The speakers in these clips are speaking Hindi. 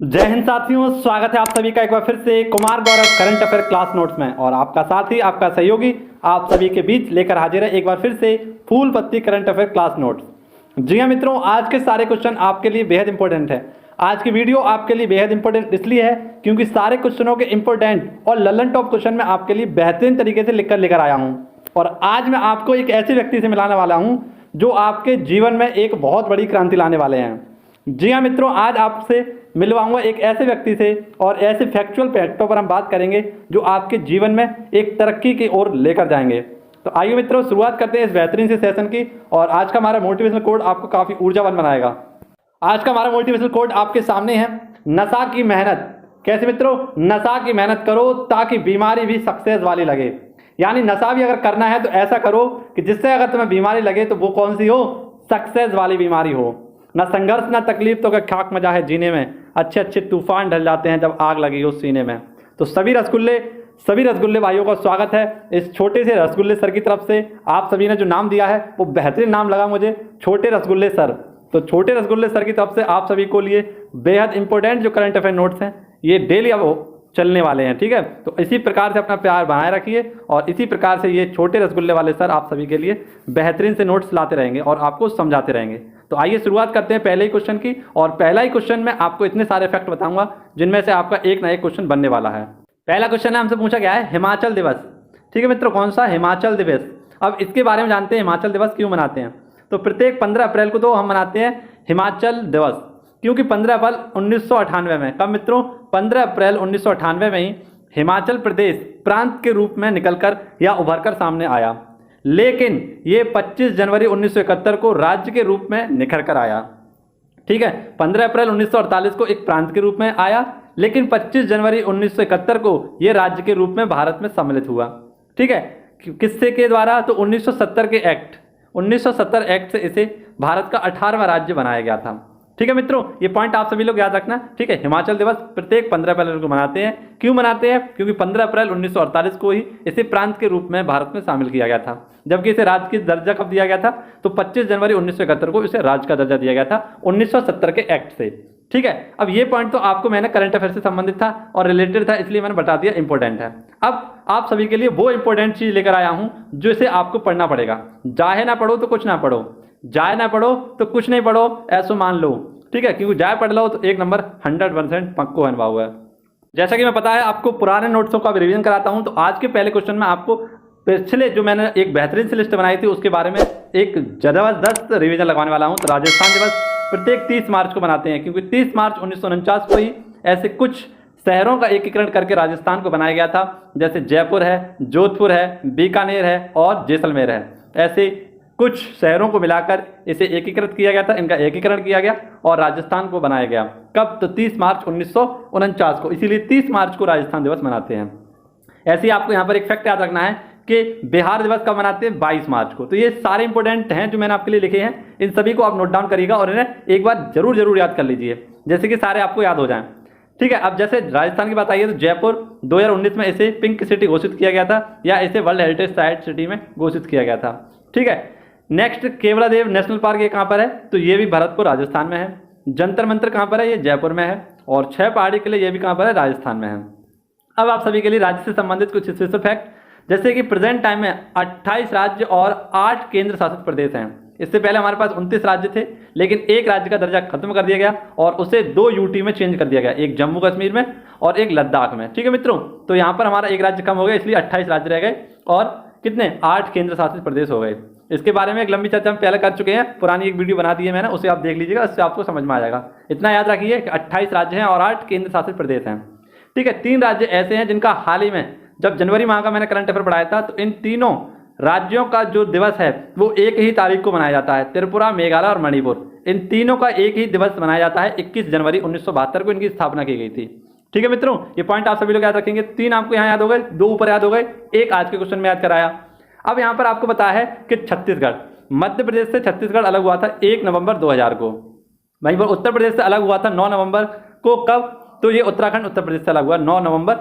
जय हिंद साथियों, स्वागत है आप सभी का एक बार फिर से Kumar Gaurav current affair class notes में। और आपका साथी, आपका सहयोगी आप सभी के बीच लेकर हाजिर है एक बार फिर से फूल पत्ती करंट अफेयर क्लास नोट्स। जी हाँ मित्रों, आज के सारे क्वेश्चन आपके लिए बेहद इंपॉर्टेंट है। आज की वीडियो आपके लिए बेहद इंपॉर्टेंट इसलिए है क्योंकि सारे क्वेश्चनों के इंपॉर्टेंट और लल्लन टॉप क्वेश्चन मैं आपके लिए बेहतरीन तरीके से लेकर आया हूँ। और आज मैं आपको एक ऐसे व्यक्ति से मिलाने वाला हूँ जो आपके जीवन में एक बहुत बड़ी क्रांति लाने वाले हैं। जी हाँ मित्रों, आज आपसे मिलवाऊंगा एक ऐसे व्यक्ति से और ऐसे फैक्चुअल फैक्टों पर हम बात करेंगे जो आपके जीवन में एक तरक्की की ओर लेकर जाएंगे। तो आइए मित्रों, शुरुआत करते हैं इस बेहतरीन से सेशन की। और आज का हमारा मोटिवेशनल कोड आपको काफ़ी ऊर्जावान बनाएगा। आज का हमारा मोटिवेशनल कोड आपके सामने है, नशा की मेहनत। कैसे मित्रों? नशा की मेहनत करो ताकि बीमारी भी सक्सेस वाली लगे। यानी नशा भी अगर करना है तो ऐसा करो कि जिससे अगर तुम्हें बीमारी लगे तो वो कौन सी हो? सक्सेस वाली बीमारी हो। ना संघर्ष ना तकलीफ तो क्या खाक मजा है जीने में, अच्छे अच्छे तूफान ढल जाते हैं जब आग लगी हो सीने में। तो सभी रसगुल्ले भाइयों का स्वागत है इस छोटे से रसगुल्ले सर की तरफ से। आप सभी ने जो नाम दिया है वो बेहतरीन नाम लगा मुझे, छोटे रसगुल्ले सर। तो छोटे रसगुल्ले सर की तरफ से आप सभी को लिए बेहद इंपॉर्टेंट जो करंट अफेयर नोट्स हैं ये डेली अब चलने वाले हैं, ठीक है। तो इसी प्रकार से अपना प्यार बनाए रखिए और इसी प्रकार से ये छोटे रसगुल्ले वाले सर आप सभी के लिए बेहतरीन से नोट्स लाते रहेंगे और आपको समझाते रहेंगे। तो आइए शुरुआत करते हैं पहले ही क्वेश्चन की। और पहला ही क्वेश्चन में आपको इतने सारे फैक्ट बताऊंगा जिनमें से आपका एक ना एक क्वेश्चन बनने वाला है। पहला क्वेश्चन है, हमसे पूछा गया है हिमाचल दिवस। ठीक है मित्रों, कौन सा? हिमाचल दिवस। अब इसके बारे में जानते हैं हिमाचल दिवस क्यों मनाते हैं। तो प्रत्येक 15 अप्रैल को तो हम मनाते हैं हिमाचल दिवस, क्योंकि 15 अप्रैल 1998 में, कब मित्रों? 15 अप्रैल 1998 में ही हिमाचल प्रदेश प्रांत के रूप में निकलकर या उभरकर सामने आया। लेकिन ये 25 जनवरी 1971 को राज्य के रूप में निखर कर आया। ठीक है, 15 अप्रैल 1948 को एक प्रांत के रूप में आया, लेकिन 25 जनवरी 1971 को ये राज्य के रूप में भारत में सम्मिलित हुआ। ठीक है, किससे के द्वारा? तो 1970 के एक्ट, 1970 एक्ट से इसे भारत का 18वां राज्य बनाया गया था। ठीक है मित्रों, ये पॉइंट आप सभी लोग याद रखना। ठीक है, हिमाचल दिवस प्रत्येक 15 अप्रैल को मनाते हैं। क्यों मनाते हैं? क्योंकि 15 अप्रैल 1948 को ही इसे प्रांत के रूप में भारत में शामिल किया गया था, जबकि इसे राज्य की दर्जा कब दिया गया था? तो 25 जनवरी 1971 को इसे राज्य का दर्जा दिया गया था 1970 के एक्ट से। ठीक है, अब ये पॉइंट तो आपको मैंने करंट अफेयर से संबंधित था और रिलेटेड था, इसलिए मैंने बता दिया इंपॉर्टेंट है। अब आप सभी के लिए वो इंपॉर्टेंट चीज लेकर आया हूं जो इसे आपको पढ़ना पड़ेगा। जाए ना पढ़ो तो कुछ ना पढ़ो, जाए ना पढ़ो तो कुछ नहीं पढ़ो, ऐसा मान लो। ठीक है, क्योंकि जाए पढ़ लो तो एक नंबर 100% पक्को अनुभव हुआ है। जैसा कि मैं पता है आपको पुराने नोट्सों का रिवीजन कराता हूं, तो आज के पहले क्वेश्चन में आपको पिछले जो मैंने एक बेहतरीन सी लिस्ट बनाई थी उसके बारे में एक जबरदस्त रिवीजन लगवाने वाला हूं। तो राजस्थान दिवस प्रत्येक 30 मार्च को मनाते हैं, क्योंकि 30 मार्च 1949 को ही ऐसे कुछ शहरों का एकीकरण करके राजस्थान को बनाया गया था, जैसे जयपुर है, जोधपुर है, बीकानेर है और जैसलमेर है। ऐसे कुछ शहरों को मिलाकर इसे एकीकृत किया गया था, इनका एकीकरण किया गया और राजस्थान को बनाया गया। कब? तो 30 मार्च 1949 को, इसीलिए 30 मार्च को राजस्थान दिवस मनाते हैं। ऐसे ही आपको यहाँ पर एक फैक्ट याद रखना है कि बिहार दिवस कब मनाते हैं? 22 मार्च को। तो ये सारे इंपॉर्टेंट हैं जो मैंने आपके लिए लिखे हैं, इन सभी को आप नोट डाउन करिएगा और इन्हें एक बार जरूर याद कर लीजिए, जैसे कि सारे आपको याद हो जाएं। ठीक है, अब जैसे राजस्थान की बात आई है तो जयपुर 2019 में इसे पिंक सिटी घोषित किया गया था, या इसे वर्ल्ड हेरिटेज साइट सिटी में घोषित किया गया था। ठीक है, नेक्स्ट केवलादेव नेशनल पार्क ये कहाँ पर है? तो ये भी भरतपुर राजस्थान में है। जंतर मंतर कहाँ पर है? ये जयपुर में है। और 6 पहाड़ी किले ये भी कहाँ पर है? राजस्थान में है। अब आप सभी के लिए राज्य से संबंधित कुछ स्पेशल फैक्ट, जैसे कि प्रेजेंट टाइम में 28 राज्य और 8 केंद्र शासित प्रदेश हैं। इससे पहले हमारे पास 29 राज्य थे, लेकिन एक राज्य का दर्जा खत्म कर दिया गया और उसे 2 यूटी में चेंज कर दिया गया, एक जम्मू कश्मीर में और एक लद्दाख में। ठीक है मित्रों, तो यहाँ पर हमारा एक राज्य कम हो गया, इसलिए 28 राज्य रह गए और कितने? 8 केंद्र शासित प्रदेश हो गए। इसके बारे में एक लंबी चर्चा हम पहले कर चुके हैं, पुरानी एक वीडियो बना दी है मैंने, उसे आप देख लीजिएगा, इससे आपको समझ में आ जाएगा। इतना याद रखिए कि 28 राज्य हैं और 8 केंद्र शासित प्रदेश हैं। ठीक है, 3 राज्य ऐसे हैं जिनका हाल ही में, जब जनवरी माह का मैंने करंट अफेयर पढ़ाया था, तो इन तीनों राज्यों का जो दिवस है वो एक ही तारीख को मनाया जाता है। त्रिपुरा, मेघालय और मणिपुर, इन तीनों का एक ही दिवस मनाया जाता है। 21 जनवरी 1972 को इनकी स्थापना की गई थी। ठीक है मित्रों, ये पॉइंट आप सभी लोग याद रखेंगे। 3 आपको यहाँ याद हो गए, 2 ऊपर याद हो गए, एक आज के क्वेश्चन में याद कराया। अब यहाँ पर आपको बताया है कि छत्तीसगढ़, मध्य प्रदेश से छत्तीसगढ़ अलग हुआ था 1 नवंबर 2000 को। वहीं पर उत्तर प्रदेश से अलग हुआ था 9 नवंबर को। कब? तो ये उत्तराखंड उत्तर प्रदेश से अलग हुआ 9 नवंबर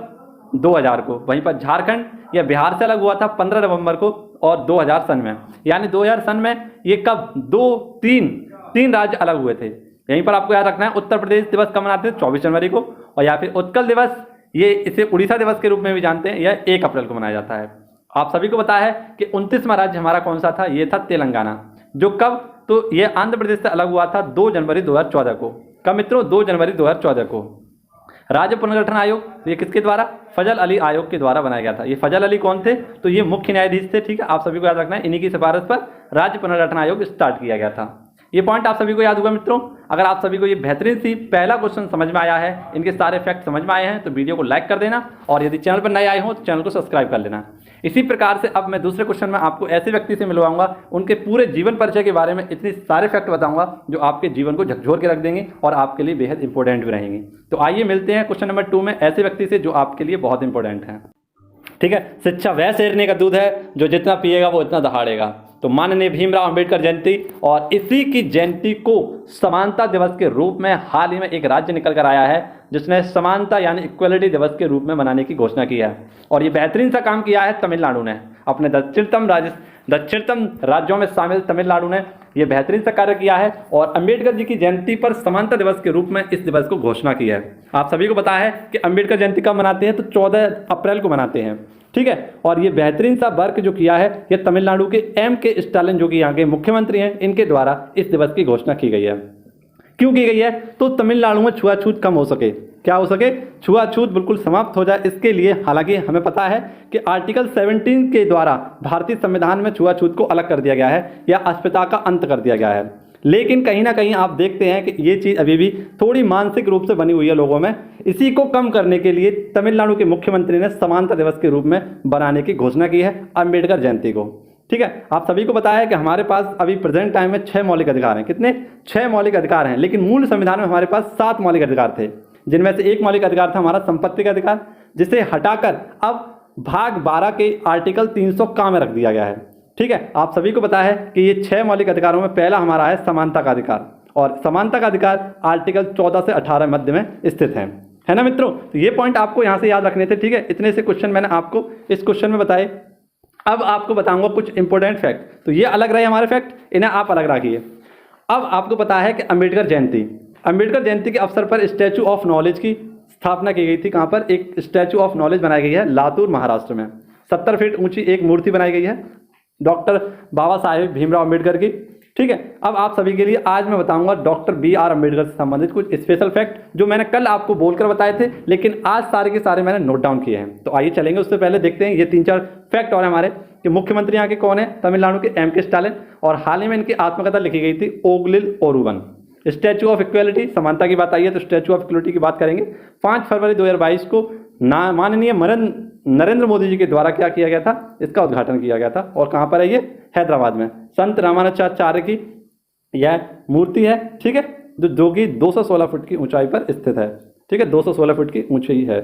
2000 को। वहीं पर झारखंड या बिहार से अलग हुआ था 15 नवंबर को और 2000 सन में। यानी 2000 सन में ये कब? 2-3 राज्य अलग हुए थे। यहीं पर आपको याद रखना है। उत्तर प्रदेश दिवस कब मनाते हैं? 24 जनवरी को। और या फिर उत्कल दिवस, ये इसे उड़ीसा दिवस के रूप में भी जानते हैं, यह 1 अप्रैल को मनाया जाता है। आप सभी को पता है कि 29वां राज्य हमारा कौन सा था? ये था तेलंगाना। जो कब? तो ये आंध्र प्रदेश से अलग हुआ था 2 जनवरी 2014 को। कब मित्रों? 2 जनवरी 2014 को। राज्य पुनर्गठन आयोग ये किसके द्वारा? फजल अली आयोग के द्वारा बनाया गया था। ये फजल अली कौन थे? तो ये मुख्य न्यायाधीश थे। ठीक है, आप सभी को याद रखना है, इन्हीं की सिफारिश पर राज्य पुनर्गठन आयोग स्टार्ट किया गया था। ये पॉइंट आप सभी को याद होगा मित्रों। अगर आप सभी को ये बेहतरीन सी पहला क्वेश्चन समझ में आया है, इनके सारे फैक्ट समझ में आए हैं, तो वीडियो को लाइक कर देना, और यदि चैनल पर नए आए हो तो चैनल को सब्सक्राइब कर लेना। इसी प्रकार से अब मैं दूसरे क्वेश्चन में आपको ऐसे व्यक्ति से मिलवाऊंगा, उनके पूरे जीवन परिचय के बारे में इतने सारे फैक्ट बताऊंगा जो आपके जीवन को झकझोर के रख देंगे और आपके लिए बेहद इंपॉर्टेंट भी रहेंगे। तो आइए मिलते हैं क्वेश्चन नंबर 2 में ऐसे व्यक्ति से जो आपके लिए बहुत इंपॉर्टेंट है। ठीक है, शिक्षा वह शेरनी का दूध है जो जितना पिएगा वो इतना दहाड़ेगा। तो माननीय भीमराव अंबेडकर जयंती, और इसी की जयंती को समानता दिवस के रूप में हाल ही में एक राज्य निकल कर आया है जिसने समानता यानी इक्वलिटी दिवस के रूप में मनाने की घोषणा की है। और ये बेहतरीन सा काम किया है तमिलनाडु ने, अपने दक्षिणतम राज्यों में शामिल तमिलनाडु ने यह बेहतरीन सा कार्य किया है और अंबेडकर जी की जयंती पर समानता दिवस के रूप में इस दिवस को घोषणा की है। आप सभी को पता है कि अंबेडकर जयंती कब मनाते हैं? तो 14 अप्रैल को मनाते हैं। ठीक है, और ये बेहतरीन सा वर्क जो किया है ये तमिलनाडु के M.K. स्टालिन जो कि यहाँ के मुख्यमंत्री हैं, इनके द्वारा इस दिवस की घोषणा की गई है। क्यों की गई है? तो तमिलनाडु में छुआछूत कम हो सके। क्या हो सके? छुआछूत बिल्कुल समाप्त हो जाए, इसके लिए। हालांकि हमें पता है कि आर्टिकल 17 के द्वारा भारतीय संविधान में छुआछूत को अलग कर दिया गया है या अस्पृश्यता का अंत कर दिया गया है, लेकिन कहीं ना कहीं आप देखते हैं कि ये चीज़ अभी भी थोड़ी मानसिक रूप से बनी हुई है लोगों में। इसी को कम करने के लिए तमिलनाडु के मुख्यमंत्री ने समानता दिवस के रूप में बनाने की घोषणा की है अम्बेडकर जयंती को। ठीक है, आप सभी को पता है कि हमारे पास अभी प्रेजेंट टाइम में 6 मौलिक अधिकार हैं। कितने? 6 मौलिक अधिकार हैं, लेकिन मूल संविधान में हमारे पास 7 मौलिक अधिकार थे, जिनमें से एक मौलिक अधिकार था हमारा संपत्ति का अधिकार, जिसे हटाकर अब भाग 12 के आर्टिकल 300 का में रख दिया गया है। ठीक है, आप सभी को पता है कि ये 6 मौलिक अधिकारों में पहला हमारा है समानता का अधिकार, और समानता का अधिकार आर्टिकल 14 से 18 मध्य में स्थित है ना मित्रों? तो ये पॉइंट आपको यहाँ से याद रखने थे। ठीक है, इतने से क्वेश्चन मैंने आपको इस क्वेश्चन में बताए। अब आपको बताऊंगा कुछ इंपॉर्टेंट फैक्ट। तो ये अलग रहे हमारे फैक्ट, इन्हें आप अलग रखिए। अब आपको पता है कि अंबेडकर जयंती के अवसर पर स्टैचू ऑफ नॉलेज की स्थापना की गई थी। कहाँ पर? एक स्टैचू ऑफ नॉलेज बनाई गई है लातूर महाराष्ट्र में। 70 फीट ऊंची एक मूर्ति बनाई गई है डॉक्टर बाबा साहेब भीमराव अम्बेडकर की। ठीक है, अब आप सभी के लिए आज मैं बताऊंगा डॉक्टर B.R. अम्बेडकर से संबंधित कुछ स्पेशल फैक्ट जो मैंने कल आपको बोलकर बताए थे, लेकिन आज सारे के सारे मैंने नोट डाउन किए हैं। तो आइए चलेंगे, उससे पहले देखते हैं ये 3-4 फैक्ट और हमारे कि मुख्यमंत्री यहाँ के कौन है? तमिलनाडु के M.K. स्टालिन, और हाल ही में इनकी आत्मकथा लिखी गई थी ओगलिल ओरुवन। स्टैचू ऑफ इक्वलिटी, समानता की बात आई है तो स्टैचू ऑफ इक्वलिटी की बात करेंगे। 5 फरवरी 2022 को माननीय नरेंद्र मोदी जी के द्वारा क्या किया गया था? इसका उद्घाटन किया गया था। और कहाँ पर है ये? हैदराबाद में। संत रामानुजाचार्य की यह मूर्ति है। ठीक है, जो कि 216 फुट की ऊंचाई पर स्थित है। ठीक है, 216 फुट की ऊंचाई है।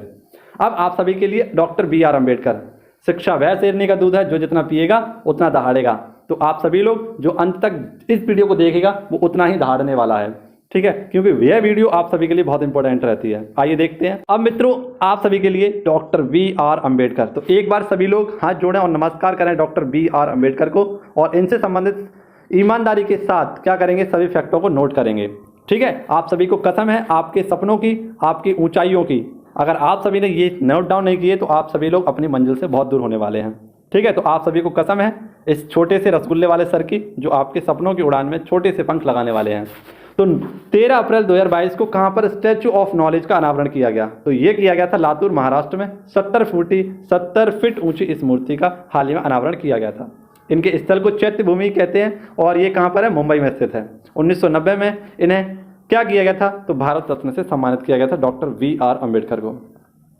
अब आप सभी के लिए डॉक्टर B.R. अम्बेडकर, शिक्षा वह शेरनी का दूध है जो जितना पिएगा उतना दहाड़ेगा। तो आप सभी लोग जो अंत तक इस वीडियो को देखेगा वो उतना ही दहाड़ने वाला है। ठीक है, क्योंकि यह वीडियो आप सभी के लिए बहुत इंपॉर्टेंट रहती है। आइए देखते हैं। अब मित्रों, आप सभी के लिए डॉक्टर B.R. अम्बेडकर। तो एक बार सभी लोग हाथ जोड़ें और नमस्कार करें डॉक्टर B.R. अम्बेडकर को, और इनसे संबंधित ईमानदारी के साथ क्या करेंगे? सभी फैक्टों को नोट करेंगे। ठीक है, आप सभी को कसम है आपके सपनों की, आपकी ऊंचाइयों की। अगर आप सभी ने ये नोट डाउन नहीं किए तो आप सभी लोग अपनी मंजिल से बहुत दूर होने वाले हैं। ठीक है, तो आप सभी को कसम है इस छोटे से रसगुल्ले वाले सर की, जो आपके सपनों की उड़ान में छोटे से पंख लगाने वाले हैं। तो 13 अप्रैल 2022 को कहाँ पर स्टैचू ऑफ नॉलेज का अनावरण किया गया? तो ये किया गया था लातूर महाराष्ट्र में। 70 फीट ऊंची इस मूर्ति का हाल ही में अनावरण किया गया था। इनके स्थल को चैत्य भूमि कहते हैं, और ये कहाँ पर है? मुंबई में स्थित है। 1990 में इन्हें क्या किया गया था? तो भारत रत्न से सम्मानित किया गया था डॉक्टर B.R. अम्बेडकर को।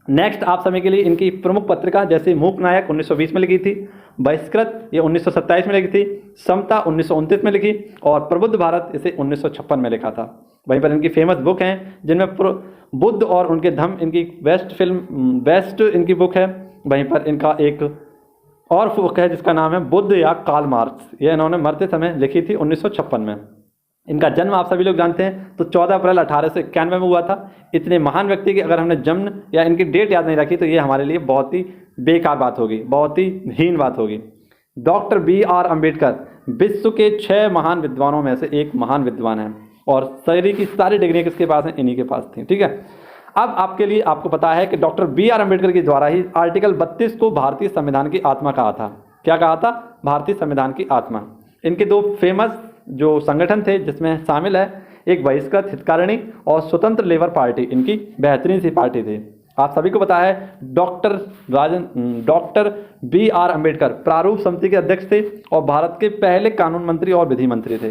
नेक्स्ट आप समय के लिए इनकी प्रमुख पत्रिका जैसे मूक नायक 1920 में लिखी थी, बहिष्कृत ये 1927 में लिखी थी, समता 1929 में लिखी, और प्रबुद्ध भारत इसे 1956 में लिखा था। वहीं पर इनकी फेमस बुक हैं जिनमें बुद्ध और उनके धम्म इनकी बेस्ट इनकी बुक है। वहीं पर इनका एक और बुक है जिसका नाम है बुद्ध या कार्ल मार्क्स। ये इन्होंने मरते समय लिखी थी 1956 में। इनका जन्म आप सभी लोग जानते हैं तो 14 अप्रैल 1891 में हुआ था। इतने महान व्यक्ति की अगर हमने जन्म या इनकी डेट याद नहीं रखी तो ये हमारे लिए बहुत ही बेकार बात होगी, बहुत ही हीन बात होगी। Doctor B.R. अम्बेडकर विश्व के 6 महान विद्वानों में से एक महान विद्वान हैं। और सारी की सारी डिग्रियाँ किसके पास हैं, इन्हीं के पास थी। ठीक है, अब आपके लिए आपको पता है कि डॉक्टर बी.आर. अम्बेडकर के द्वारा ही आर्टिकल 32 को भारतीय संविधान की आत्मा कहा था। क्या कहा था? भारतीय संविधान की आत्मा। इनके दो फेमस जो संगठन थे जिसमें शामिल है, एक बहिष्कृत हितकारिणी और स्वतंत्र लेबर पार्टी, इनकी बेहतरीन सी पार्टी थी। आप सभी को पता है डॉक्टर बी.आर. अम्बेडकर प्रारूप समिति के अध्यक्ष थे और भारत के पहले कानून मंत्री और विधि मंत्री थे।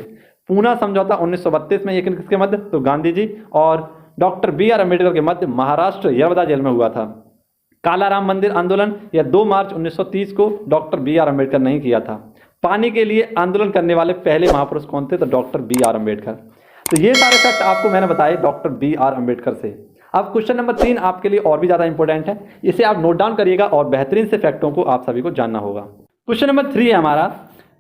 पूना समझौता 1932 में, ये किसके मध्य? तो गांधी जी और डॉक्टर बी.आर. अम्बेडकर के मध्य महाराष्ट्र यरवदा जेल में हुआ था। काला राम मंदिर आंदोलन यह 2 मार्च 1930 को डॉक्टर बी.आर. अम्बेडकर ने ही किया था। पानी के लिए आंदोलन करने वाले पहले महापुरुष कौन थे? तो डॉक्टर बी.आर. अम्बेडकर। तो ये सारे फैक्ट आपको मैंने बताए डॉक्टर बी.आर. अम्बेडकर से। अब क्वेश्चन नंबर 3 आपके लिए और भी ज़्यादा इंपॉर्टेंट है, इसे आप नोट डाउन करिएगा और बेहतरीन से फैक्टों को आप सभी को जानना होगा। क्वेश्चन नंबर 3 है हमारा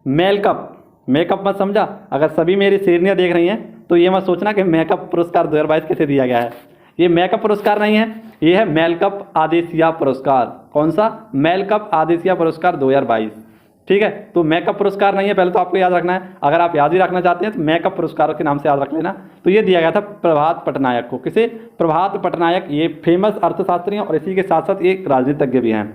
मेकअप। मेकअप मत समझा, अगर सभी मेरी शेरनियाँ देख रही हैं तो ये मत सोचना कि मेकअप पुरस्कार 2022 कैसे दिया गया है। ये मेकअप पुरस्कार नहीं है, ये है मेलकप आदेशिया पुरस्कार। कौन सा? मेलकप आदेशिया पुरस्कार 2022। ठीक है, तो मेकअप पुरस्कार नहीं है, पहले तो आपको याद रखना है। अगर आप याद भी रखना चाहते हैं तो मेकअप पुरस्कार के नाम से याद रख लेना। तो ये दिया गया था प्रभात पटनायक को। किसे? प्रभात पटनायक, ये फेमस अर्थशास्त्री हैं और इसी के साथ साथ एक राजनीतिज्ञ भी हैं।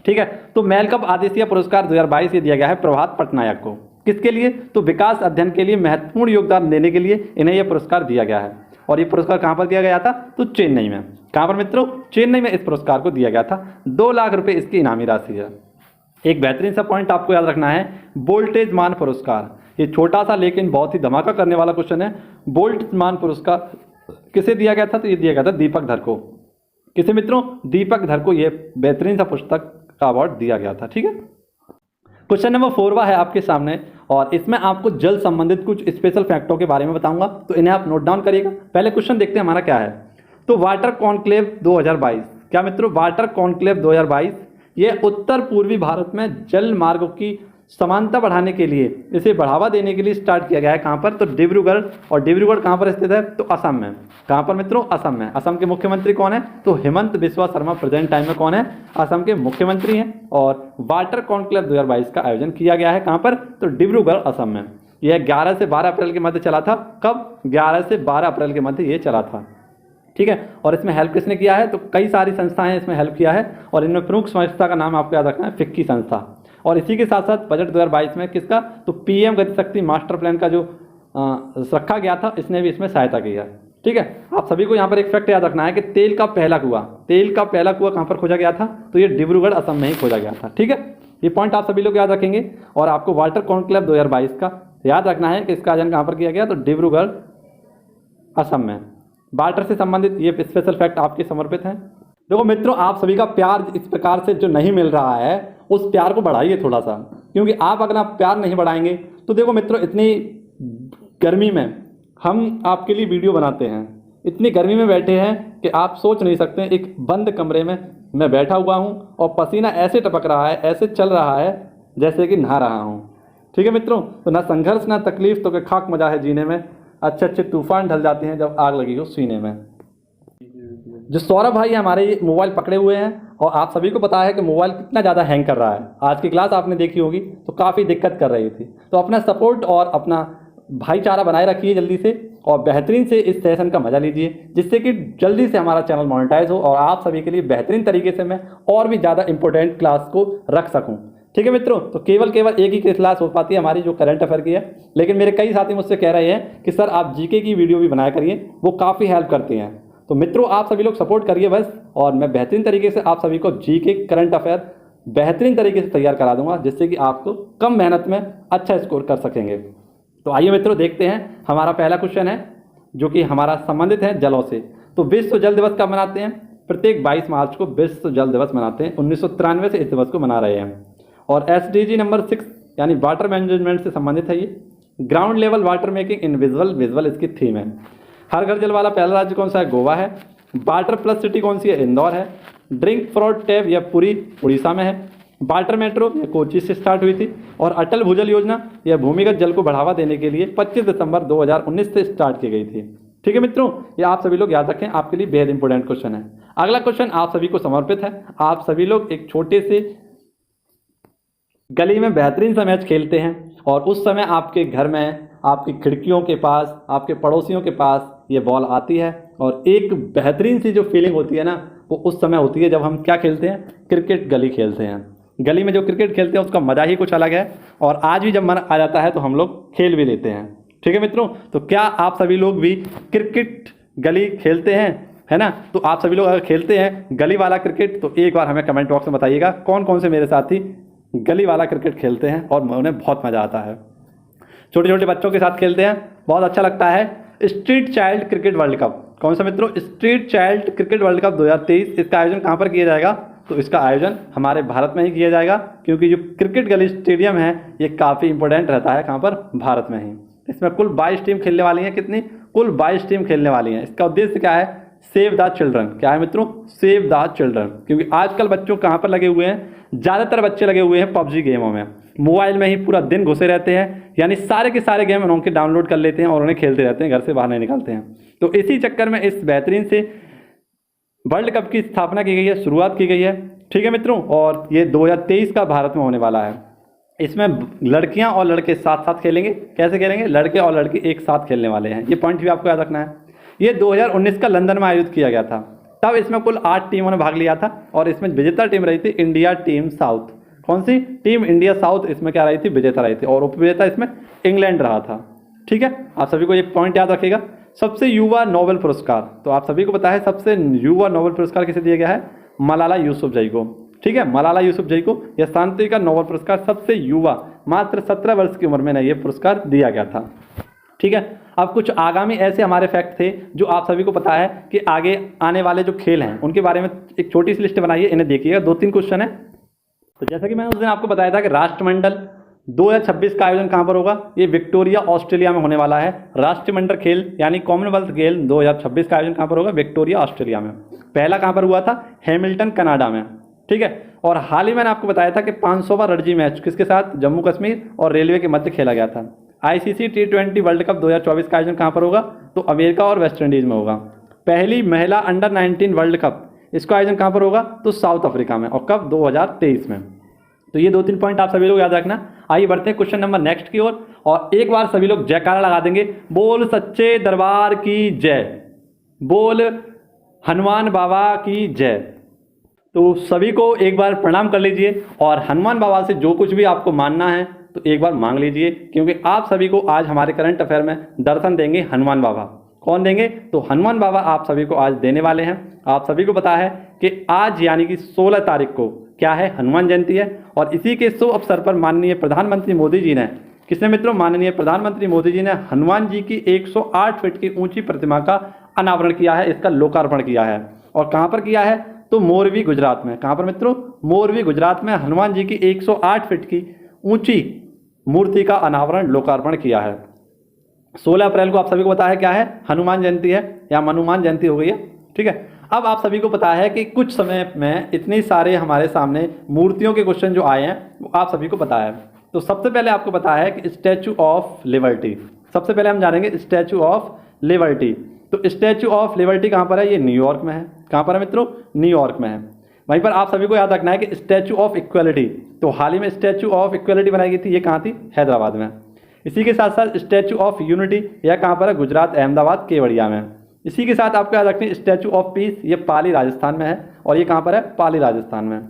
ठीक है, तो मेलकप आदेशिया पुरस्कार 2022 ये दिया गया है प्रभात पटनायक को। किसके लिए? तो विकास अध्ययन के लिए महत्वपूर्ण योगदान देने के लिए इन्हें यह पुरस्कार दिया गया है। और ये पुरस्कार कहाँ पर दिया गया था? तो चेन्नई में। कहाँ पर मित्रों? चेन्नई में इस पुरस्कार को दिया गया था। 2 लाख रुपए इसकी इनामी राशि है। एक बेहतरीन सा पॉइंट आपको याद रखना है, वोल्टेज मान पुरस्कार। ये छोटा सा लेकिन बहुत ही धमाका करने वाला क्वेश्चन है। वोल्टेज मान पुरस्कार किसे दिया गया था? तो ये दिया गया था दीपक धर को। किसे मित्रों? दीपक धर को ये बेहतरीन सा पुस्तक का अवार्ड दिया गया था। ठीक है, क्वेश्चन नंबर 4 है आपके सामने और इसमें आपको जल संबंधित कुछ स्पेशल फैक्टों के बारे में बताऊंगा, तो इन्हें आप नोट डाउन करिएगा। पहले क्वेश्चन देखते हैं हमारा क्या है। तो वाटर कॉन्क्लेव 2022। क्या मित्रों? वाटर कॉन्क्लेव 2022 ये उत्तर पूर्वी भारत में जल मार्गों की समानता बढ़ाने के लिए, इसे बढ़ावा देने के लिए स्टार्ट किया गया है। कहाँ पर? तो डिब्रूगढ़। और डिब्रूगढ़ कहाँ पर स्थित है? तो असम में। कहाँ पर मित्रों? असम में। असम के मुख्यमंत्री कौन है? तो हेमंत बिस्वा शर्मा प्रेजेंट टाइम में कौन है? असम के मुख्यमंत्री हैं। और वाटर कॉन्क्लेव 2022 का आयोजन किया गया है कहाँ पर? तो डिब्रूगढ़, असम में। यह 11 से 12 अप्रैल के मध्य चला था। कब? 11 से 12 अप्रैल के मध्य ये चला था। ठीक है, और इसमें हेल्प किसने किया है? तो कई सारी संस्थाएं इसमें हेल्प किया है और इनमें प्रमुख संस्था का नाम आपको याद रखना है, फिक्की संस्था। और इसी के साथ साथ बजट 2022 में किसका? तो पीएम गति शक्ति मास्टर प्लान का जो रखा गया था, इसने भी इसमें सहायता की है। ठीक है, आप सभी को यहाँ पर एक फैक्ट याद रखना है कि तेल का पहला कुआं कहाँ पर खोजा गया था? तो ये डिब्रूगढ़, असम में ही खोजा गया था। ठीक है, ये पॉइंट आप सभी लोग याद रखेंगे। और आपको वाटर कॉन्क्लेव 2022 का याद रखना है कि इसका आयोजन कहाँ पर किया गया? तो डिब्रूगढ़, असम में। वाटर से संबंधित ये स्पेशल फैक्ट आपके समर्पित हैं। देखो मित्रों, आप सभी का प्यार इस प्रकार से जो नहीं मिल रहा है, उस प्यार को बढ़ाइए थोड़ा सा, क्योंकि आप अगर आप प्यार नहीं बढ़ाएंगे तो देखो मित्रों, इतनी गर्मी में हम आपके लिए वीडियो बनाते हैं, इतनी गर्मी में बैठे हैं कि आप सोच नहीं सकते। एक बंद कमरे में मैं बैठा हुआ हूँ और पसीना ऐसे टपक रहा है, ऐसे चल रहा है जैसे कि नहा रहा हूँ। ठीक है मित्रों, तो ना संघर्ष ना तकलीफ, तो खाक मजा है जीने में। अच्छे अच्छे तूफान ढल जाते हैं जब आग लगी हो सीने में। जो सौरभ भाई हमारे मोबाइल पकड़े हुए हैं और आप सभी को पता है कि मोबाइल कितना ज़्यादा हैंग कर रहा है। आज की क्लास आपने देखी होगी तो काफ़ी दिक्कत कर रही थी। तो अपना सपोर्ट और अपना भाईचारा बनाए रखिए जल्दी से और बेहतरीन से इस सेशन का मजा लीजिए, जिससे कि जल्दी से हमारा चैनल मोनेटाइज हो और आप सभी के लिए बेहतरीन तरीके से मैं और भी ज़्यादा इंपॉर्टेंट क्लास को रख सकूँ। ठीक है मित्रों, तो केवल एक ही क्लास हो पाती है हमारी जो करंट अफेयर की है, लेकिन मेरे कई साथी मुझसे कह रहे हैं कि सर आप जीके की वीडियो भी बनाया करिए, वो काफ़ी हेल्प करती हैं। तो मित्रों आप सभी लोग सपोर्ट करिए बस, और मैं बेहतरीन तरीके से आप सभी को जीके करंट अफेयर बेहतरीन तरीके से तैयार करा दूंगा, जिससे कि आपको कम मेहनत में अच्छा स्कोर कर सकेंगे। तो आइए मित्रों देखते हैं, हमारा पहला क्वेश्चन है जो कि हमारा संबंधित है जलों से। तो विश्व जल दिवस कब मनाते हैं? प्रत्येक 22 मार्च को विश्व जल दिवस मनाते हैं। 1993 से इस दिवस को मना रहे हैं। और SDG नंबर 6 यानी वाटर मैनेजमेंट से संबंधित है ये। Ground level water making in visual इसकी थीम है। हर घर जल वाला पहला राज्य कौन सा है? गोवा है। वाटर प्लस सिटी कौन सी है? इंदौर है। ड्रिंक फ्रॉड टैब यह पुरी उड़ीसा में है। वाटर मेट्रो यह कोची से स्टार्ट हुई थी। और अटल भूजल योजना यह भूमिगत जल को बढ़ावा देने के लिए 25 दिसंबर 2019 से स्टार्ट की गई थी। ठीक है मित्रों, ये आप सभी लोग याद रखें, आपके लिए बेहद इंपॉर्टेंट क्वेश्चन है। अगला क्वेश्चन आप सभी को समर्पित है। आप सभी लोग एक छोटे से गली में बेहतरीन सा मैच खेलते हैं और उस समय आपके घर में आपकी खिड़कियों के पास, आपके पड़ोसियों के पास ये बॉल आती है और एक बेहतरीन सी जो फीलिंग होती है ना, वो उस समय होती है जब हम क्या खेलते हैं, क्रिकेट गली खेलते हैं। गली में जो क्रिकेट खेलते हैं उसका मज़ा ही कुछ अलग है और आज भी जब मन आ जाता है तो हम लोग खेल भी लेते हैं। ठीक है मित्रों, तो क्या आप सभी लोग भी क्रिकेट गली खेलते हैं, है ना? तो आप सभी लोग अगर खेलते हैं गली वाला क्रिकेट तो एक बार हमें कमेंट बॉक्स में बताइएगा कौन कौन से मेरे साथी गली वाला क्रिकेट खेलते हैं और उन्हें बहुत मज़ा आता है। छोटे छोटे बच्चों के साथ खेलते हैं, बहुत अच्छा लगता है। Street child cricket world cup, कौन सा मित्रों? Street child cricket world cup 2023। इसका आयोजन कहाँ पर किया जाएगा? तो इसका आयोजन हमारे भारत में ही किया जाएगा, क्योंकि जो क्रिकेट गली स्टेडियम है ये काफ़ी इंपॉर्टेंट रहता है। कहाँ पर? भारत में ही। इसमें कुल 22 टीम खेलने वाली हैं। कितनी? कुल 22 टीम खेलने वाली हैं। इसका उद्देश्य क्या है? Save the children. क्या है मित्रों? Save the children. क्योंकि आजकल बच्चों कहाँ पर लगे हुए हैं? ज़्यादातर बच्चे लगे हुए हैं पबजी गेमों में, मोबाइल में ही पूरा दिन घुसे रहते हैं, यानी सारे के सारे गेम उनके डाउनलोड कर लेते हैं और उन्हें खेलते रहते हैं, घर से बाहर नहीं निकलते हैं। तो इसी चक्कर में इस बेहतरीन से वर्ल्ड कप की स्थापना की गई है, शुरुआत की गई है। ठीक है मित्रों, और ये 2023 का भारत में होने वाला है। इसमें लड़कियां और लड़के साथ साथ खेलेंगे। कैसे खेलेंगे? लड़के और लड़के एक साथ खेलने वाले हैं। ये पॉइंट भी आपको याद रखना है। ये 2019 का लंदन में आयोजित किया गया था, तब इसमें कुल 8 टीमों ने भाग लिया था और इसमें विजेता टीम रही थी इंडिया टीम साउथ। कौन सी टीम? इंडिया साउथ इसमें क्या रही थी? विजेता रही थी और उपविजेता इसमें इंग्लैंड रहा था। ठीक है, आप सभी को ये पॉइंट याद रखिएगा। सबसे युवा नोबेल पुरस्कार, तो आप सभी को पता है सबसे युवा नोबेल पुरस्कार किसे दिया गया है? मलाला यूसुफजई को। ठीक है, मलाला यूसुफजई को यह शांति का नोबेल पुरस्कार सबसे युवा, मात्र 17 वर्ष की उम्र में यह पुरस्कार दिया गया था। ठीक है, अब कुछ आगामी ऐसे हमारे फैक्ट थे जो आप सभी को पता है कि आगे आने वाले जो खेल हैं उनके बारे में एक छोटी सी लिस्ट बनाइए, इन्हें देखिएगा। 2-3 क्वेश्चन है। तो जैसा कि मैंने उस दिन आपको बताया था कि राष्ट्रमंडल 2026 का आयोजन कहाँ पर होगा? ये विक्टोरिया ऑस्ट्रेलिया में होने वाला है। राष्ट्रमंडल खेल यानी कॉमनवेल्थ खेल 2026 का आयोजन कहाँ पर होगा? विक्टोरिया ऑस्ट्रेलिया में। पहला कहाँ पर हुआ था? हैमिल्टन कनाडा में। ठीक है, और हाल ही मैंने आपको बताया था कि 500वां रणजी मैच किसके साथ? जम्मू कश्मीर और रेलवे के मध्य खेला गया था। आईसीसी T20 वर्ल्ड कप 2024 का आयोजन कहाँ पर होगा? तो अमेरिका और वेस्ट इंडीज में होगा। पहली महिला अंडर 19 वर्ल्ड कप, इसका आयोजन कहाँ पर होगा? तो साउथ अफ्रीका में। और कब? 2023 में। तो ये 2-3 पॉइंट आप सभी लोग याद रखना। आइए बढ़ते हैं क्वेश्चन नंबर नेक्स्ट की ओर और एक बार सभी लोग जयकारा लगा देंगे। बोल सच्चे दरबार की जय, बोल हनुमान बाबा की जय। तो सभी को एक बार प्रणाम कर लीजिए और हनुमान बाबा से जो कुछ भी आपको मानना है तो एक बार मांग लीजिए, क्योंकि आप सभी को आज हमारे करंट अफेयर में दर्शन देंगे हनुमान बाबा। कौन देंगे? तो हनुमान बाबा आप सभी को आज देने वाले हैं। आप सभी को पता है कि आज यानी कि 16 तारीख को क्या है? हनुमान जयंती है और इसी के शुभ अवसर पर माननीय प्रधानमंत्री मोदी जी ने, किसने मित्रों? माननीय प्रधानमंत्री मोदी जी ने हनुमान जी की 108 फीट की ऊंची प्रतिमा का अनावरण किया है, इसका लोकार्पण किया है। और कहाँ पर किया है? तो मोरबी गुजरात में। कहाँ पर मित्रों? मोरबी गुजरात में हनुमान जी की 108 फीट की ऊंची मूर्ति का अनावरण लोकार्पण किया है। 16 अप्रैल को आप सभी को पता है क्या है? हनुमान जयंती है या हनुमान जयंती हो गई है। ठीक है, अब आप सभी को पता है कि कुछ समय में इतने सारे हमारे सामने मूर्तियों के क्वेश्चन जो आए हैं वो आप सभी को पता है। तो सबसे पहले आपको पता है कि स्टैचू ऑफ लिबर्टी, सबसे पहले हम जानेंगे स्टैचू ऑफ लिबर्टी। तो स्टैचू ऑफ लिबर्टी कहाँ पर है? ये न्यूयॉर्क में है। कहाँ पर है मित्रों? न्यूयॉर्क में है। वहीं पर आप सभी को याद रखना है कि स्टैचू ऑफ इक्वलिटी, तो हाल ही में स्टैचू ऑफ इक्वलिटी बनाई गई थी, ये कहाँ थी? हैदराबाद में। इसी के साथ साथ स्टैचू ऑफ यूनिटी, यह कहाँ पर है? गुजरात, अहमदाबाद, केवड़िया में। इसी के साथ आपको याद रखना है स्टैचू ऑफ पीस, ये पाली राजस्थान में है और ये कहाँ पर है? पाली राजस्थान में।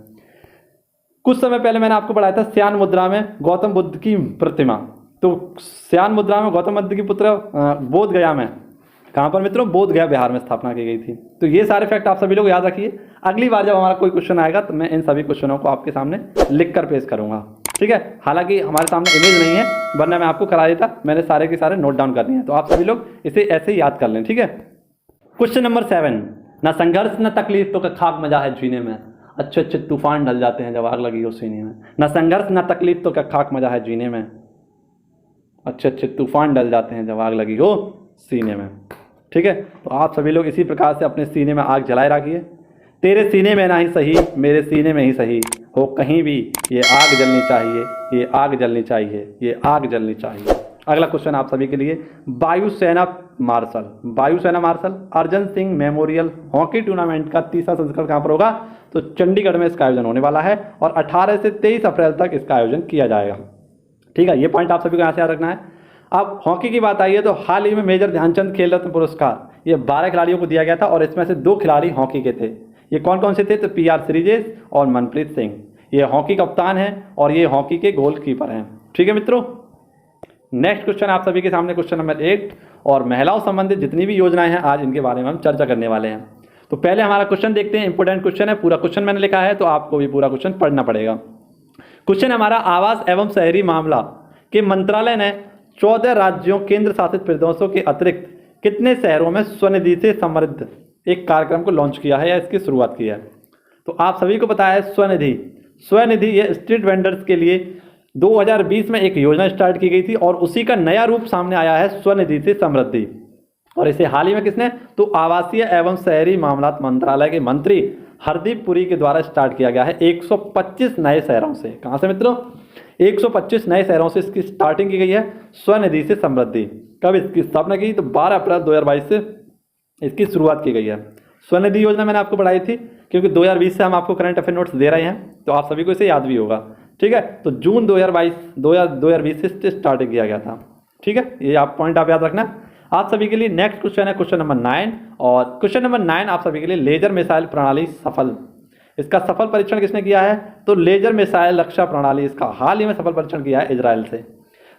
कुछ समय पहले मैंने आपको पढ़ाया था श्यान मुद्रा में गौतम बुद्ध की प्रतिमा, तो श्यान मुद्रा में गौतम बुद्ध की पुत्र बोध गया में, कहाँ पर मित्रों? बोध गया बिहार में स्थापना की गई थी। तो ये सारे फैक्ट आप सभी लोग याद रखिए। अगली बार जब हमारा कोई क्वेश्चन आएगा तो मैं इन सभी क्वेश्चनों को आपके सामने लिख कर पेश करूंगा। ठीक है, हालांकि हमारे सामने इमेज नहीं है, वरना मैं आपको करा देता। मैंने सारे के सारे नोट डाउन करनी है, तो आप सभी लोग इसे ऐसे ही याद कर लें। ठीक है, क्वेश्चन नंबर 7, न संघर्ष न तकलीफ तो का खाक मजा है जीने में, अच्छे अच्छे तूफान ढल जाते हैं जब आग लगी हो सीने में। न संघर्ष न तकलीफ तो क्या खाक मजा है जीने में, अच्छे अच्छे तूफान डल जाते हैं जब आग लगी हो सीने में। ठीक है, तो आप सभी लोग इसी प्रकार से अपने सीने में आग जलाए रखिए। तेरे सीने में ना ही सही, मेरे सीने में ही सही हो कहीं भी, ये आग जलनी चाहिए, ये आग जलनी चाहिए, ये आग जलनी चाहिए। अगला क्वेश्चन आप सभी के लिए, वायुसेना martial Arjan Singh memorial hockey tournament का तीसरा संस्करण कहाँ पर होगा? तो चंडीगढ़ में इसका आयोजन होने वाला है और 18 से 23 अप्रैल तक इसका आयोजन किया जाएगा। ठीक है, ये पॉइंट आप सभी को यहाँ से याद रखना है। अब हॉकी की बात आई है तो हाल ही में मेजर ध्यानचंद खेल रत्न पुरस्कार ये 12 खिलाड़ियों को दिया गया था और इसमें से 2 खिलाड़ी हॉकी के थे। ये कौन कौन से थे? तो PR श्रीजेश और मनप्रीत सिंह। ये हॉकी कप्तान हैं और ये हॉकी के गोलकीपर हैं। ठीक है मित्रों, नेक्स्ट क्वेश्चन आप सभी के सामने क्वेश्चन नंबर 8 और महिलाओं संबंधित जितनी भी योजनाएं हैं आज इनके बारे में हम चर्चा करने वाले हैं। तो पहले हमारा क्वेश्चन देखते हैं, इंपोर्टेंट क्वेश्चन है, पूरा क्वेश्चन मैंने लिखा है तो आपको भी पूरा क्वेश्चन पढ़ना पड़ेगा। क्वेश्चन हमारा, आवास एवं शहरी मामला के मंत्रालय ने 14 राज्यों केंद्र शासित प्रदेशों के अतिरिक्त कितने शहरों में स्वनिधि से समृद्ध एक कार्यक्रम को लॉन्च किया है या इसकी शुरुआत की है? तो आप सभी को पता है स्वनिधि ये स्ट्रीट वेंडर्स के लिए 2020 में एक योजना स्टार्ट की गई थी और उसी का नया रूप सामने आया है स्वनिधि से समृद्धि। और इसे हाल ही में किसने? तो आवासीय एवं शहरी मामलात मंत्रालय के मंत्री हरदीप पुरी के द्वारा स्टार्ट किया गया है 125 नए शहरों से। कहाँ से मित्रों? 125 नए शहरों से इसकी स्टार्टिंग की गई है स्वनिधि से समृद्धि। कब इसकी स्थापना की? तो 12 अप्रैल 2022 से इसकी शुरुआत की गई है। स्वनिधि योजना मैंने आपको पढ़ाई थी क्योंकि 2020 से हम आपको करंट अफेयर नोट्स दे रहे हैं तो आप सभी को इसे याद भी होगा। ठीक है, तो जून 2020 से स्टार्ट किया गया था। ठीक है, ये आप पॉइंट आप याद रखना। आप सभी के लिए नेक्स्ट क्वेश्चन है क्वेश्चन नंबर 9 और क्वेश्चन नंबर 9 आप सभी के लिए लेजर मिसाइल प्रणाली सफल। इसका सफल परीक्षण किसने किया है? तो लेजर मिसाइल रक्षा प्रणाली इसका हाल ही में सफल परीक्षण किया है इजराइल से।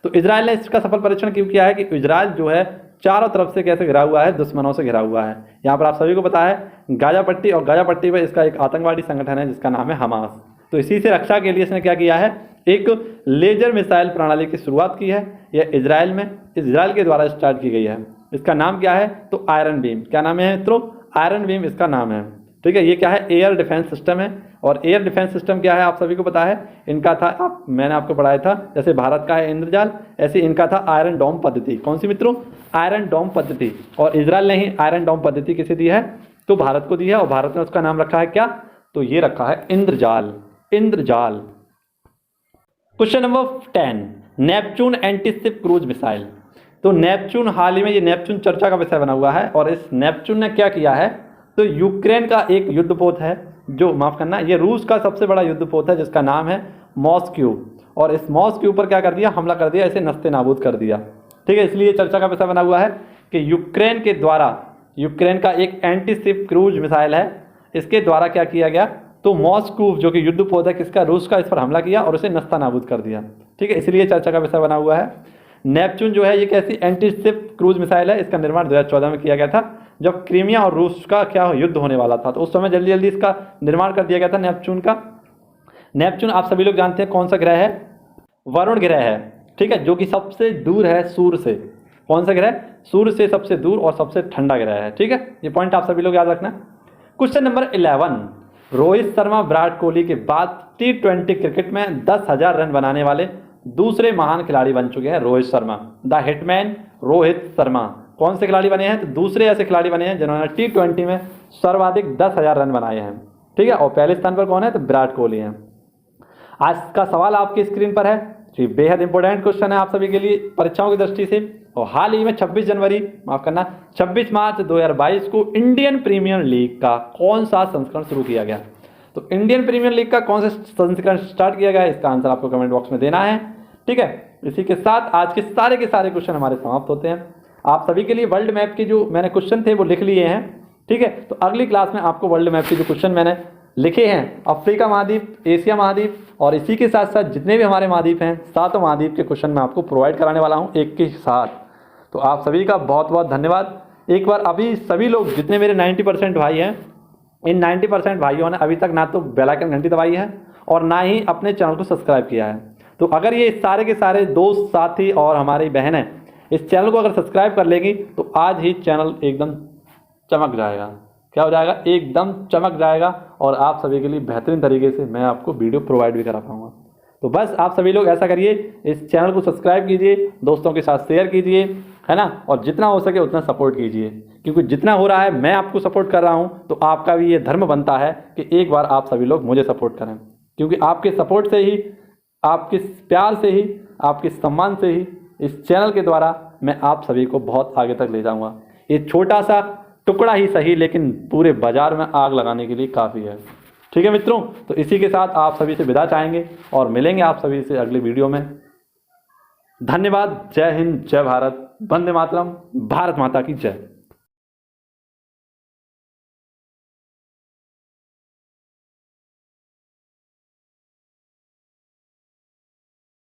तो इजराइल ने इसका सफल परीक्षण क्यों किया है? कि इजराइल जो है चारों तरफ से कैसे घिरा हुआ है? दुश्मनों से घिरा हुआ है। यहाँ पर आप सभी को पता है गाजा पट्टी, और गाजा पट्टी पर इसका एक आतंकवादी संगठन है जिसका नाम है हमास। तो इसी से रक्षा के लिए इसने क्या किया है? एक लेजर मिसाइल प्रणाली की शुरुआत की है। यह इजराइल के द्वारा स्टार्ट की गई है। इसका नाम क्या है? तो आयरन बीम। क्या नाम है मित्रों? आयरन बीम इसका नाम है। ठीक है, ये क्या है? एयर डिफेंस सिस्टम है। और एयर डिफेंस सिस्टम क्या है आप सभी को पता है? इनका था मैंने आपको पढ़ाया था, जैसे भारत का है इंद्रजाल, ऐसे इनका था आयरन डोम पद्धति। कौन सी मित्रों? आयरन डोम पद्धति। और इजराइल ने ही आयरन डोम पद्धति किसे दी है? तो भारत को दी है और भारत ने उसका नाम रखा है क्या? तो ये रखा है Indrajaal. Question number 10, Neptune antiship cruise missile. तो नेपच्यून हाल ही में ये नेपच्यून चर्चा का विषय बना हुआ है और इस नेपच्यून ने क्या किया है? तो यूक्रेन का एक युद्धपोत है जो, माफ करना, ये रूस का सबसे बड़ा युद्धपोत है जिसका नाम है मॉस्क्यू। और इस मॉस्क्यू पर क्या कर दिया? हमला कर दिया, इसे नस्ते नाबूद कर दिया। ठीक है, इसलिए चर्चा का विषय बना हुआ है कि यूक्रेन के द्वारा, यूक्रेन का एक एंटीशिप क्रूज मिसाइल है, इसके द्वारा क्या किया गया? तो मॉस्क्यू जो कि युद्धपोत है किसका? रूस का, इस पर हमला किया और उसे नस्ता नाबूद कर दिया। ठीक है, इसलिए चर्चा का विषय बना हुआ है। नेपच्यून जो है ये कैसी एंटीशिप क्रूज मिसाइल है? इसका निर्माण 2014 में किया गया था जब क्रीमिया और रूस का क्या युद्ध होने वाला था, तो उस समय जल्दी जल्दी इसका निर्माण कर दिया गया था नेपच्यून का। नेपच्यून आप सभी लोग जानते हैं कौन सा ग्रह है? वरुण ग्रह है। ठीक है, जो कि सबसे दूर है सूर्य से। कौन सा ग्रह? सूर्य से सबसे दूर और सबसे ठंडा ग्रह है। ठीक है, ये पॉइंट आप सभी लोग याद रखना। क्वेश्चन नंबर 11, रोहित शर्मा विराट कोहली के बाद T20 क्रिकेट में 10,000 रन बनाने वाले दूसरे महान खिलाड़ी बन चुके हैं रोहित शर्मा। द हिटमैन रोहित शर्मा कौन से खिलाड़ी बने हैं? तो दूसरे ऐसे खिलाड़ी बने हैं जिन्होंने T20 में सर्वाधिक 10,000 रन बनाए हैं। ठीक है, और पहले स्थान पर कौन है? तो विराट कोहली हैं। आज का सवाल आपकी स्क्रीन पर है, ये बेहद इंपॉर्टेंट क्वेश्चन है आप सभी के लिए परीक्षाओं की दृष्टि से। और हाल ही में 26 मार्च 2022 को इंडियन प्रीमियर लीग का कौन सा संस्करण शुरू किया गया? तो इंडियन प्रीमियर लीग का कौन सा संस्करण स्टार्ट किया गया? इसका आंसर आपको कमेंट बॉक्स में देना है। ठीक है, इसी के साथ आज के सारे क्वेश्चन हमारे समाप्त होते हैं। आप सभी के लिए वर्ल्ड मैप के जो मैंने क्वेश्चन थे वो लिख लिए हैं। ठीक है, तो अगली क्लास में आपको वर्ल्ड मैप के जो क्वेश्चन मैंने लिखे हैं, अफ्रीका महाद्वीप, एशिया महाद्वीप और इसी के साथ साथ जितने भी हमारे महाद्वीप हैं, 7 महाद्वीप के क्वेश्चन मैं आपको प्रोवाइड कराने वाला हूं एक के साथ। तो आप सभी का बहुत बहुत धन्यवाद। एक बार अभी सभी लोग जितने मेरे 90% भाई हैं, इन 90% भाइयों ने अभी तक ना तो बेल आइकन घंटी दबाई है और ना ही अपने चैनल को सब्सक्राइब किया है। तो अगर ये सारे के सारे दोस्त, साथी और हमारी बहनें इस चैनल को अगर सब्सक्राइब कर लेगी तो आज ही चैनल एकदम चमक जाएगा। क्या हो जाएगा? एकदम चमक जाएगा और आप सभी के लिए बेहतरीन तरीके से मैं आपको वीडियो प्रोवाइड भी करा पाऊँगा। तो बस आप सभी लोग ऐसा करिए, इस चैनल को सब्सक्राइब कीजिए, दोस्तों के साथ शेयर कीजिए, है ना, और जितना हो सके उतना सपोर्ट कीजिए, क्योंकि जितना हो रहा है मैं आपको सपोर्ट कर रहा हूँ, तो आपका भी ये धर्म बनता है कि एक बार आप सभी लोग मुझे सपोर्ट करें, क्योंकि आपके सपोर्ट से ही, आपके प्यार से ही, आपके सम्मान से ही इस चैनल के द्वारा मैं आप सभी को बहुत आगे तक ले जाऊँगा। ये छोटा सा टुकड़ा ही सही, लेकिन पूरे बाजार में आग लगाने के लिए काफ़ी है। ठीक है मित्रों, तो इसी के साथ आप सभी से विदा चाहेंगे और मिलेंगे आप सभी से अगले वीडियो में। धन्यवाद। जय हिंद, जय भारत, वंदे मातरम, भारत माता की जय।